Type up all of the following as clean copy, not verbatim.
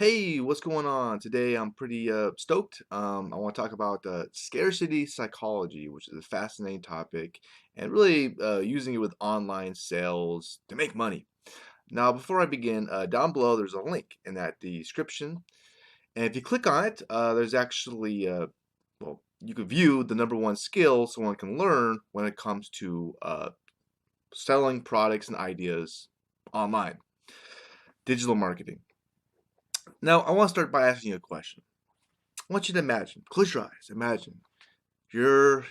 Hey, what's going on? Today I'm pretty stoked. I want to talk about scarcity psychology, which is a fascinating topic, and really using it with online sales to make money. Now, before I begin, down below there's a link in that description, and if you click on it, there's actually, well, you can view the number one skill someone can learn when it comes to selling products and ideas online, digital marketing. Now, I want to start by asking you a question. I want you to imagine, close your eyes, imagine you're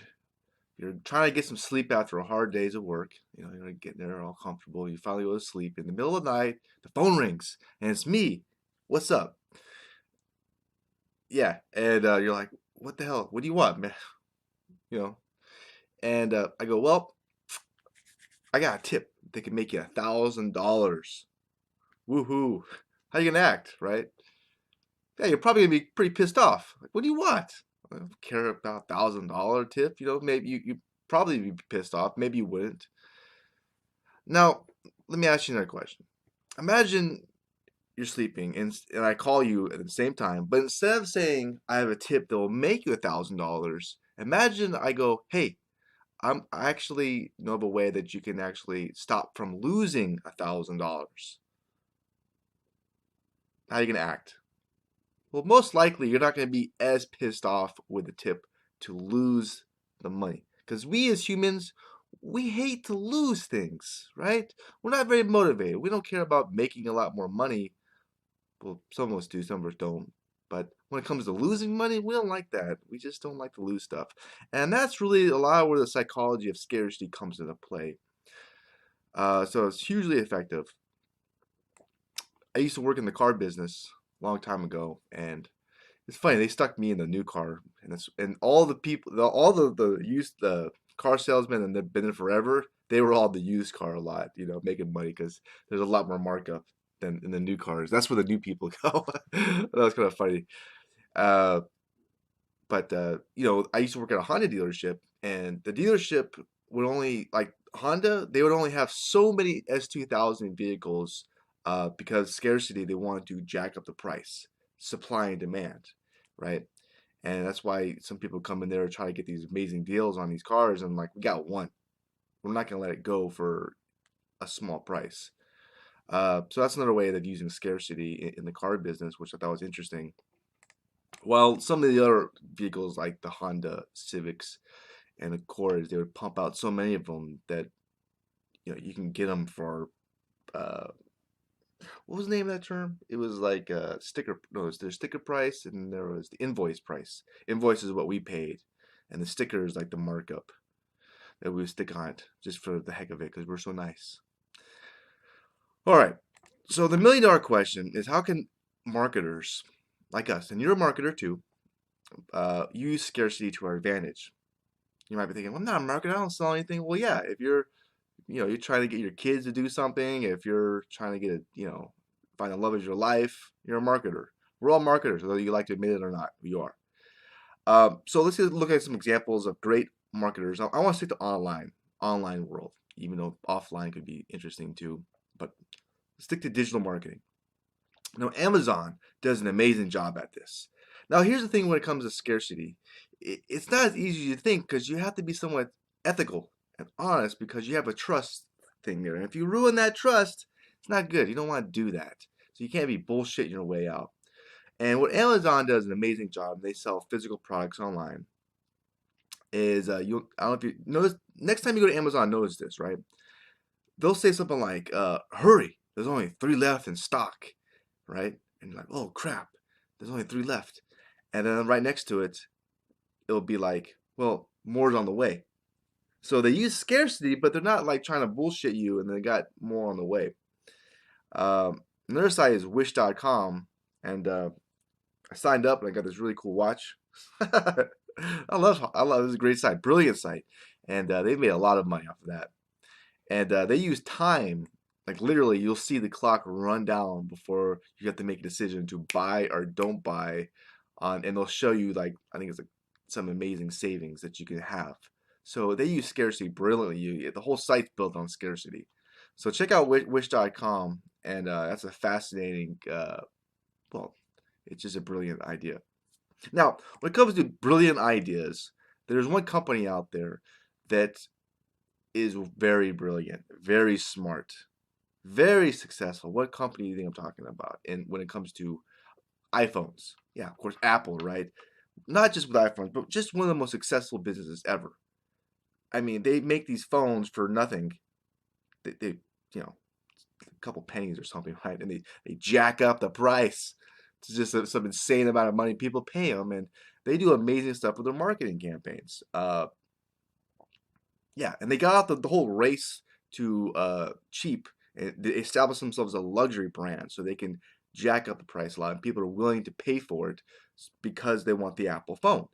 you're trying to get some sleep after a hard days of work. You're getting there all comfortable. You finally go to sleep. In the middle of the night, the phone rings, and it's me. What's up? Yeah, and you're like, what the hell? What do you want, man? You know, and I go, well, I got a tip that can make you $1,000. Woohoo! How you gonna act, right? Yeah, you're probably gonna be pretty pissed off. Like, what do you want? I don't care about $1,000 tip. Maybe you probably be pissed off. Maybe you wouldn't. Now, let me ask you another question. Imagine you're sleeping and I call you at the same time, but instead of saying I have a tip that will make you $1,000, imagine I go, hey, I actually know of a way that you can actually stop from losing $1,000. How are you gonna act? Well, most likely you're not going to be as pissed off with the tip to lose the money. Because we as humans, we hate to lose things, right? We're not very motivated. We don't care about making a lot more money. Well, some of us do, some of us don't. But when it comes to losing money, we don't like that. We just don't like to lose stuff. And that's really a lot of where the psychology of scarcity comes into play. So it's hugely effective. I used to work in the car business a long time ago, and it's funny, they stuck me in the new car, and all the people, all the used the car salesmen, and they've been in forever. They were all the used car a lot, making money because there's a lot more markup than in the new cars. That's where the new people go. That was kind of funny. Uh, but I used to work at a Honda dealership, and the dealership would only like Honda. They would only have so many S2000 vehicles because scarcity. They wanted to jack up the price, supply and demand, right? And that's why some people come in there and try to get these amazing deals on these cars, and like we got one, we're not gonna let it go for a small price. So that's another way of using scarcity in the car business, which I thought was interesting. While some of the other vehicles like the Honda Civics and Accords, they would pump out so many of them that you can get them for uh, what was the name of that term? It was like sticker. No, there's sticker price and there was the invoice price. Invoice is what we paid, and the sticker is like the markup that we would stick on it just for the heck of it because we're so nice. All right. So the $1,000,000 question is how can marketers like us, and you're a marketer too, use scarcity to our advantage? You might be thinking, well, I'm not a marketer. I don't sell anything. Well, yeah, if you're trying to get your kids to do something, if you're trying to find the love of your life, you're a marketer. We're all marketers, whether you like to admit it or not. You are. So let's look at some examples of great marketers. I want to stick to online world, even though offline could be interesting too. But let's stick to digital marketing. Now, Amazon does an amazing job at this. Now, here's the thing when it comes to scarcity. It's not as easy as you think because you have to be somewhat ethical and honest because you have a trust thing there. And if you ruin that trust, it's not good. You don't want to do that. So you can't be bullshitting your way out. And what Amazon does an amazing job, they sell physical products online, is I don't know if you notice, next time you go to Amazon, notice this, right? They'll say something like, hurry, there's only 3 left in stock, right? And you're like, oh crap, there's only 3 left. And then right next to it, it'll be like, well, more's on the way. So they use scarcity, but they're not like trying to bullshit you and they got more on the way. Another site is wish.com, and I signed up and I got this really cool watch. I love this is a great site, brilliant site, and they've made a lot of money off of that. And they use time, like literally, you'll see the clock run down before you have to make a decision to buy or don't buy, and they'll show you like I think it's like some amazing savings that you can have. So they use scarcity brilliantly. The whole site's built on scarcity. So check out wish.com, and that's a fascinating Well, it's just a brilliant idea. Now, when it comes to brilliant ideas, there's one company out there that is very brilliant, very smart, very successful. What company do you think I'm talking about? And when it comes to iPhones, yeah, of course, Apple, right? Not just with iPhones, but just one of the most successful businesses ever. I mean, they make these phones for nothing. They you know, a couple pennies or something, right? And they jack up the price to just some insane amount of money. People pay them, and they do amazing stuff with their marketing campaigns. Yeah, and they got out the whole race to cheap. And they established themselves as a luxury brand, so they can jack up the price a lot, and people are willing to pay for it because they want the Apple phone.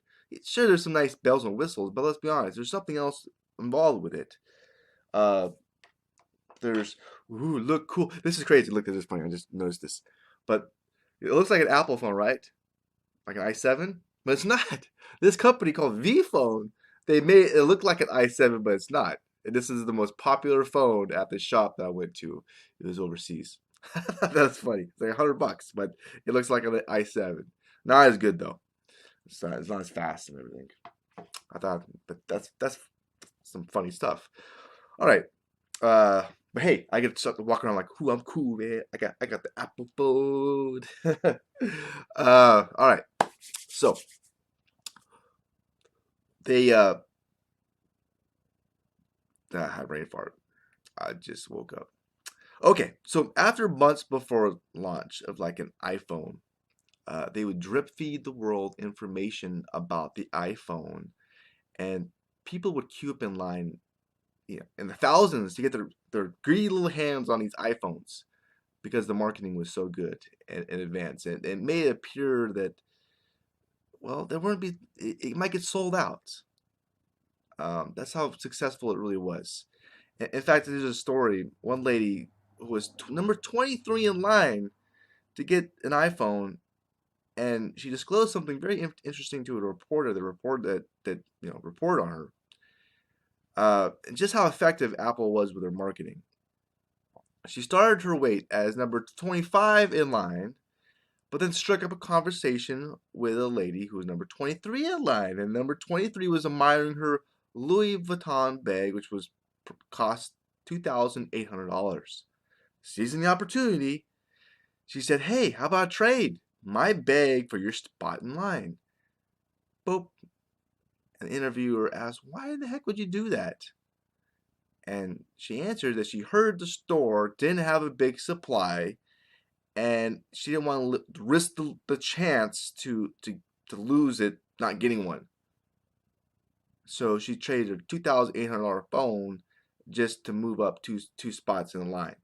Sure, there's some nice bells and whistles, but let's be honest, there's something else involved with it. Uh, there's ooh, look cool. This is crazy. Look at this point. I just noticed this, but it looks like an Apple phone, right? Like an i7, but it's not. This company called VPhone, they made it look like an i7, but it's not. And this is the most popular phone at the shop that I went to. It was overseas. That's funny. It's like $100, but it looks like an i7. Not as good though. It's not as fast and everything. I thought, but that's some funny stuff. All right. But hey, I get to start to walk around like, "Who I'm cool, man. I got the Apple phone." All right. So they I had brain fart. I just woke up. Okay, so after months before launch of like an iPhone, they would drip feed the world information about the iPhone, and people would queue up in line, in the thousands to get their greedy little hands on these iPhones because the marketing was so good in advance, and it made it appear that, well, there wouldn't be, it might get sold out. That's how successful it really was. In fact, there's a story. One lady who was number 23 in line to get an iPhone, and she disclosed something very interesting to a reporter. The reporter that reported on her, and just how effective Apple was with their marketing. She started her wait as number 25 in line, but then struck up a conversation with a lady who was number 23 in line, and number 23 was admiring her Louis Vuitton bag, which was cost $2,800. Seizing the opportunity, she said, "Hey, how about a trade? My bag for your spot in line." Boop. An interviewer asked, "Why the heck would you do that?" And she answered that she heard the store didn't have a big supply, and she didn't want to risk the chance to lose it not getting one. So she traded her $2,800 phone just to move up two spots in the line.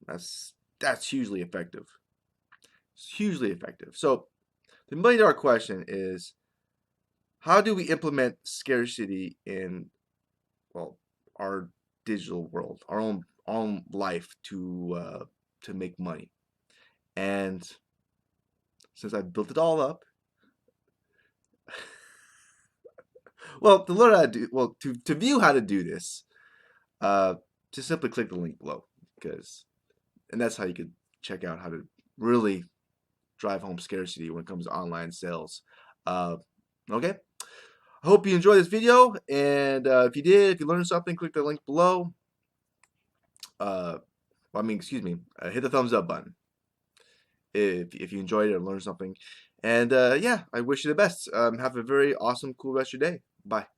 That's hugely effective. It's hugely effective. So the $1 million question is, how do we implement scarcity in, well, our digital world, our own life to make money? And since I've built it all up, well, to learn how to do, well, to view how to do this, just simply click the link below, and that's how you could check out how to really drive home scarcity when it comes to online sales. Okay, I hope you enjoyed this video, and if you learned something, click the link below. Excuse me, hit the thumbs up button if you enjoyed it or learned something. And yeah, I wish you the best. Have a very awesome, cool rest of your day. Bye.